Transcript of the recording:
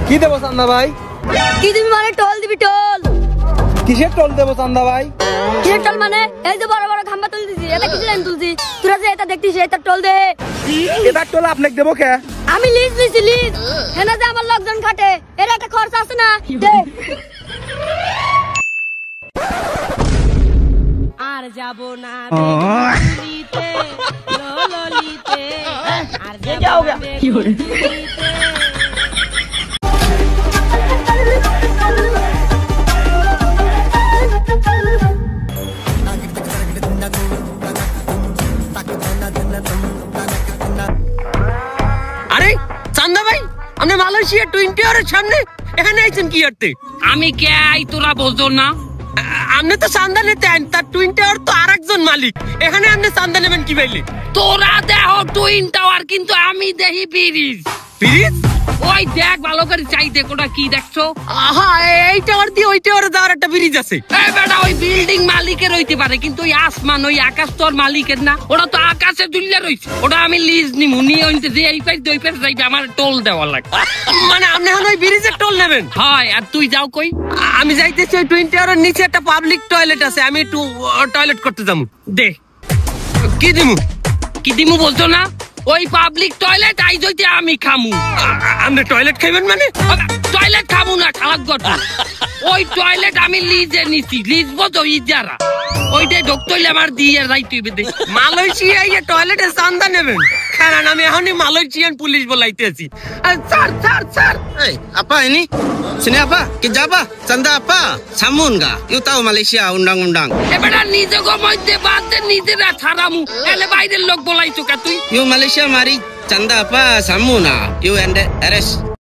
কি দেবো চান্দা ভাই? কি দিবি মানে? টোল দিবি টোল। কিসের টোল দেবো চান্দা ভাই? কিসের টোল মানে? এই যে বড় বড় খাম্বা তুল দিছি, এটা কিসের লাইন তুলছি? তোরা যে এটা দেখতিস এটা টোল দে। এটার টোল আপনাকে দেবো কে? আমি লিজ নিছি লিজ। হেনা যে আমার লোকজন খাটে, এর একটা খরচ আছে না? দে। আর যাব না দেখতে ললিতে আর যাব না কি হরে আরে চান্দা ভাই, আপনি মালয়েশিয়া 20 আওয়ারের সামনে এখানে আইছেন কি করতে? আমি কে আই তোরা বোঝো না? আপনি তো চান্দা নিতে আইন, তার 20 আওয়ার তো আরেকজন মালিক। এখানে আপনি চান্দা নেবেন কি পাইলে? তোরা দেহ টুইন টাওয়ার, কিন্তু আমি দেখি ব্রিজ। ব্রিজ? ওই দেখ ভালো করে চাই দেখ, ওটা কি দেখছো? আহা, এই টাওয়ার দিয়ে ওই টাওয়ারে যাওয়ার একটা ব্রিজ আছে। এই বেটা, ওই বিল্ডিং মালিকের হইতে পারে, কিন্তু ওই আসমান ওই আকাশ তো আর মালিকের না। ওটা তো আকাশে দুললে রইছে। ওটা আমি লিজ নিমু, নিয়ে ওইতে যে এই পাশ দুই পাশ যাইবে, আমার টোল দেওয়া লাগবে। মানে আপনি এখন ওই ব্রিজের টোল নেবেন? হয়। আর তুই যাও কই? আমি যাইতেছি ওই 20 আওয়ারের নিচে একটা পাবলিক টয়লেট আছে, আমি একটু টয়লেট করতে যাবো। দে। কি দিমু? কি দিমু বলছো না? ওই পাবলিক টয়লেট আই জইতে আমি খামু। আপনি টয়লেট খাইবেন মানে? টয়লেট খামু না, খারাপ কথা। ওই টয়লেট আমি লিজে নিছি, লিজ বতো ইজারা। ওইটাই ঢুকতে হইলে আমার দিয়ে যাইতে হইবে। দে। মালয়েশিয়ায় টয়লেটে চান্দা নেবেন? কারণ আমি এখনই মালয়েশিয়ান পুলিশ বলাইতেছি। Sir sir sir, Hey, apa ini? Sini apa? Kejap apa? Canda apa? Samun ga? You tahu Malaysia undang-undang. এবারে নিজে গমইতে বাদ দে, নিজেরা ছাড়ামু। এলে বাইরের লোক বলাইছো কা তুই? You Malaysia mari canda apa? Samun ah. You and arrest